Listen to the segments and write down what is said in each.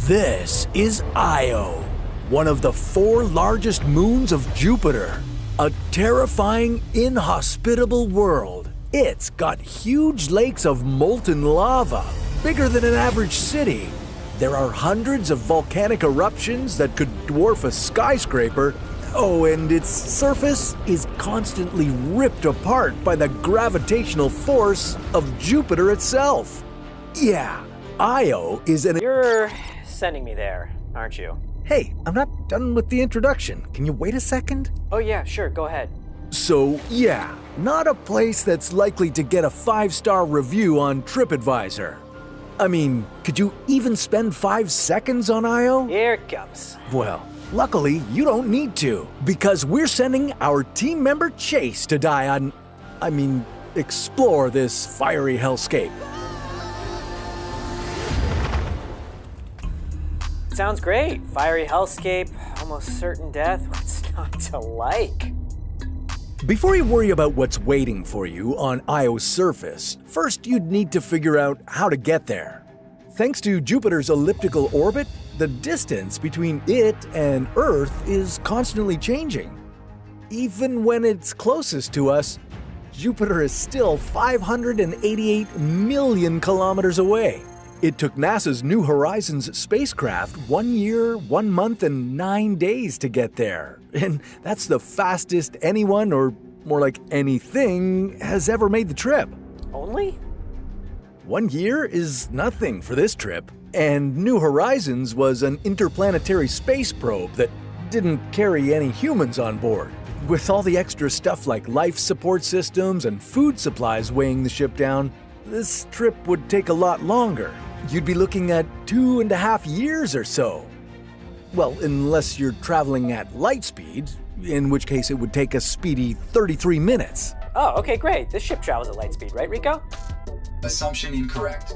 This is Io, one of the 4 largest moons of Jupiter. A terrifying, inhospitable world. It's got huge lakes of molten lava, bigger than an average city. There are hundreds of volcanic eruptions that could dwarf a skyscraper. Oh, and its surface is constantly ripped apart by the gravitational force of Jupiter itself. Yeah, Io is an... You're sending me there, aren't you? Hey, I'm not done with the introduction. Can you wait a second? Oh yeah, sure, go ahead. So, yeah, not a place that's likely to get a 5-star review on TripAdvisor. I mean, could you even spend 5 seconds on Io? Here it comes. Well, luckily, you don't need to, because we're sending our team member Chase to explore this fiery hellscape. Sounds great. Fiery hellscape, almost certain death. What's not to like? Before you worry about what's waiting for you on Io's surface, first you'd need to figure out how to get there. Thanks to Jupiter's elliptical orbit, the distance between it and Earth is constantly changing. Even when it's closest to us, Jupiter is still 588 million kilometers away. It took NASA's New Horizons spacecraft 1 year, 1 month, and 9 days to get there. And that's the fastest anyone, or more like anything, has ever made the trip. Only? 1 year is nothing for this trip. And New Horizons was an interplanetary space probe that didn't carry any humans on board. With all the extra stuff like life support systems and food supplies weighing the ship down, this trip would take a lot longer. You'd be looking at 2.5 years or so. Well, unless you're traveling at light speed, in which case it would take a speedy 33 minutes. Oh, okay, great. This ship travels at light speed, right, Rico? Assumption incorrect.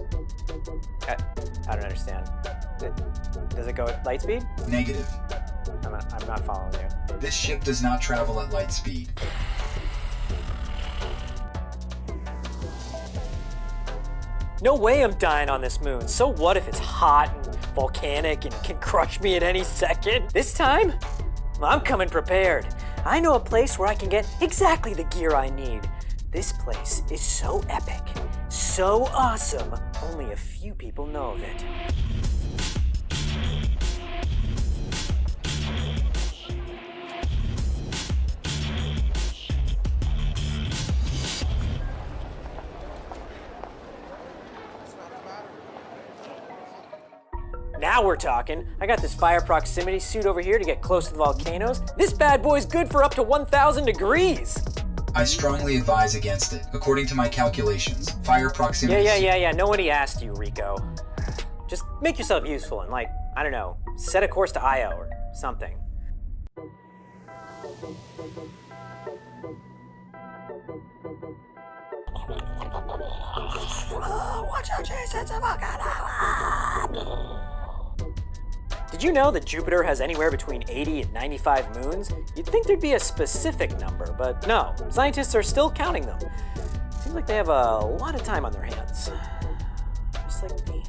I don't understand. Does it go at light speed? Negative. I'm not following you. This ship does not travel at light speed. No way I'm dying on this moon. So what if it's hot and volcanic and can crush me at any second? This time, I'm coming prepared. I know a place where I can get exactly the gear I need. This place is so epic, so awesome, only a few people know of it. Now we're talking. I got this fire proximity suit over here to get close to the volcanoes. This bad boy's good for up to 1,000 degrees. I strongly advise against it. According to my calculations, fire proximity... Yeah. Nobody asked you, Rico. Just make yourself useful and, I don't know, set a course to Io or something. Watch out, Jason. Did you know that Jupiter has anywhere between 80 and 95 moons? You'd think there'd be a specific number, but no. Scientists are still counting them. Seems like they have a lot of time on their hands. Just like me.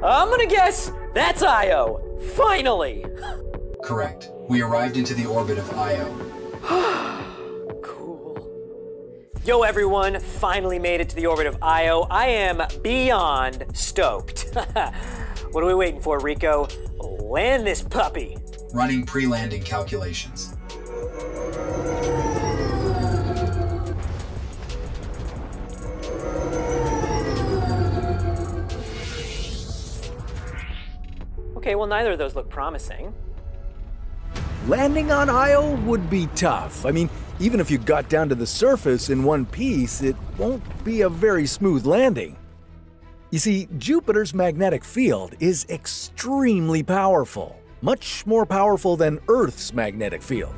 I'm gonna guess that's Io. Finally. Correct. We arrived into the orbit of Io. Cool. Yo, everyone, finally made it to the orbit of Io. I am beyond stoked. What are we waiting for, Rico? Land this puppy. Running pre-landing calculations. Okay, well, neither of those look promising. Landing on Io would be tough. I mean, even if you got down to the surface in one piece, it won't be a very smooth landing. You see, Jupiter's magnetic field is extremely powerful, much more powerful than Earth's magnetic field.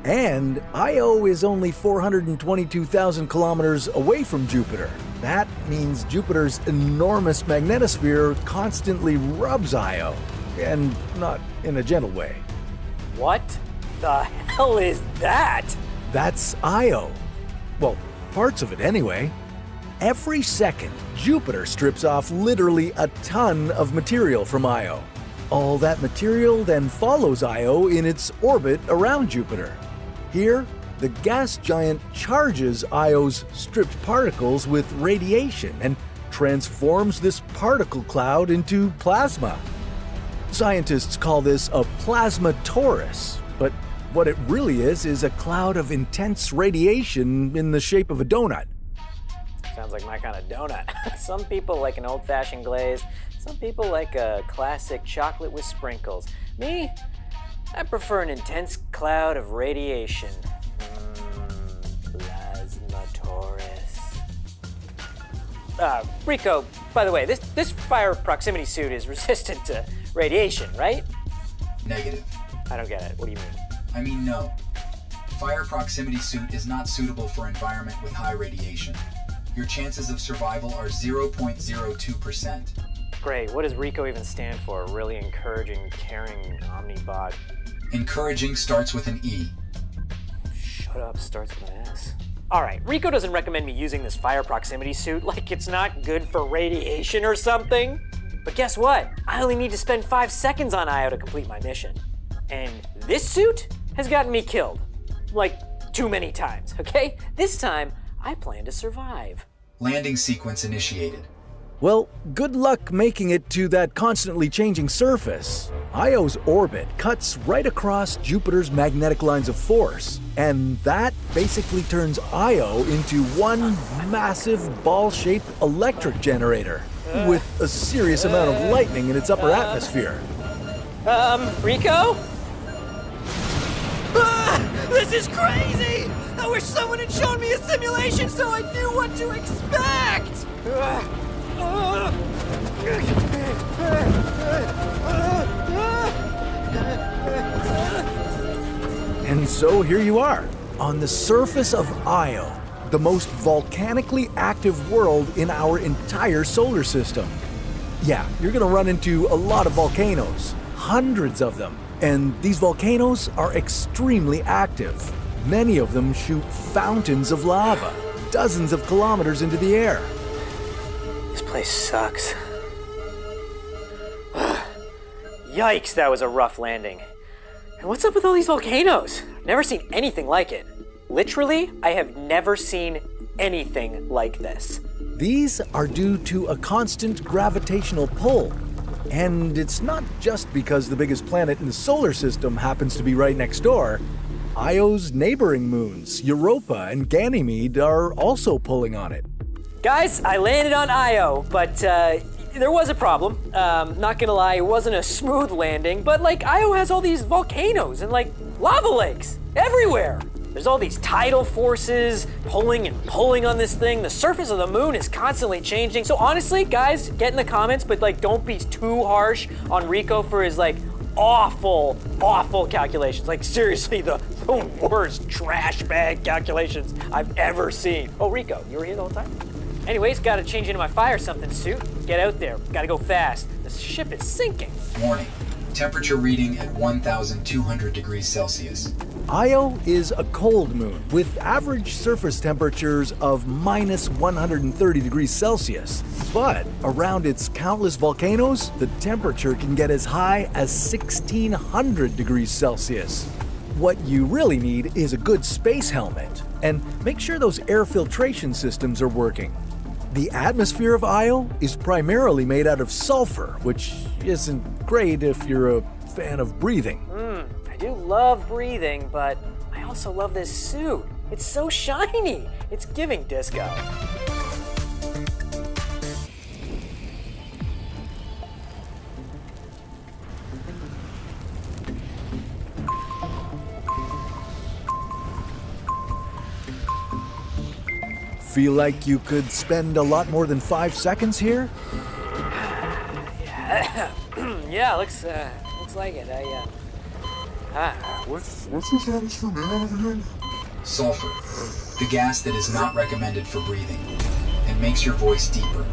And Io is only 422,000 kilometers away from Jupiter. That means Jupiter's enormous magnetosphere constantly rubs Io, and not in a gentle way. What the hell is that? That's Io. Well, parts of it anyway. Every second, Jupiter strips off literally a ton of material from Io. All that material then follows Io in its orbit around Jupiter. Here, the gas giant charges Io's stripped particles with radiation and transforms this particle cloud into plasma. Scientists call this a plasma torus, but what it really is a cloud of intense radiation in the shape of a donut. Sounds like my kind of donut. Some people like an old-fashioned glaze. Some people like a classic chocolate with sprinkles. Me, I prefer an intense cloud of radiation. Plasma torus. Rico, by the way, this fire proximity suit is resistant to radiation, right? Negative. I don't get it. What do you mean? I mean, no. Fire proximity suit is not suitable for environment with high radiation. Your chances of survival are 0.02%. Great. What does RICO even stand for? Really encouraging, caring, omnibot. Encouraging starts with an E. Shut up, starts with an S. All right, RICO doesn't recommend me using this fire proximity suit like it's not good for radiation or something. But guess what? I only need to spend 5 seconds on Io to complete my mission. And this suit has gotten me killed. Like, too many times, okay? This time, I plan to survive. Landing sequence initiated. Well, good luck making it to that constantly changing surface. Io's orbit cuts right across Jupiter's magnetic lines of force, and that basically turns Io into one massive ball-shaped electric generator with a serious amount of lightning in its upper atmosphere. Rico? This is crazy! I wish someone had shown me a simulation so I knew what to expect! And so here you are, on the surface of Io, the most volcanically active world in our entire solar system. Yeah, you're gonna run into a lot of volcanoes, hundreds of them. And these volcanoes are extremely active. Many of them shoot fountains of lava, dozens of kilometers into the air. This place sucks. Yikes, that was a rough landing. And what's up with all these volcanoes? I've never seen anything like it. Literally, I have never seen anything like this. These are due to a constant gravitational pull. And it's not just because the biggest planet in the solar system happens to be right next door. Io's neighboring moons, Europa and Ganymede, are also pulling on it. Guys, I landed on Io, but there was a problem. Not gonna lie, it wasn't a smooth landing, but like Io has all these volcanoes and like lava lakes everywhere. There's all these tidal forces pulling and pulling on this thing. The surface of the moon is constantly changing. So honestly, guys, get in the comments, but like don't be too harsh on Rico for his like awful calculations. Like seriously, the worst trash bag calculations I've ever seen. Oh, Rico, you were here the whole time? Anyways, gotta change into my fire something suit. Get out there, gotta go fast. This ship is sinking. Warning. Temperature reading at 1,200 degrees Celsius. Io is a cold moon with average surface temperatures of minus 130 degrees Celsius. But around its countless volcanoes, the temperature can get as high as 1,600 degrees Celsius. What you really need is a good space helmet, and make sure those air filtration systems are working. The atmosphere of Io is primarily made out of sulfur, which isn't great if you're a fan of breathing. I do love breathing, but I also love this suit. It's so shiny. It's giving disco. Feel like you could spend a lot more than 5 seconds here? Yeah, looks like it. What's this atmosphere made out of again? Sulfur, the gas that is not recommended for breathing and makes your voice deeper.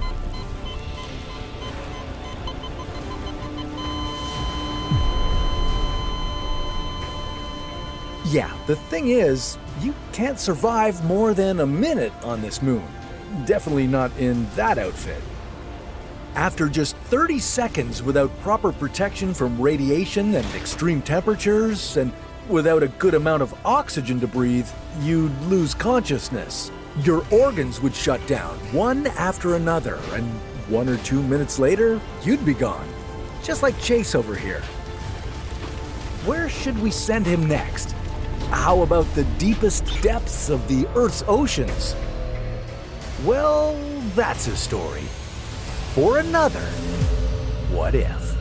Yeah, the thing is, you can't survive more than a minute on this moon. Definitely not in that outfit. After just 30 seconds without proper protection from radiation and extreme temperatures, and without a good amount of oxygen to breathe, you'd lose consciousness. Your organs would shut down, one after another, and 1 or 2 minutes later, you'd be gone. Just like Chase over here. Where should we send him next? How about the deepest depths of the Earth's oceans? Well, that's a story for another What If.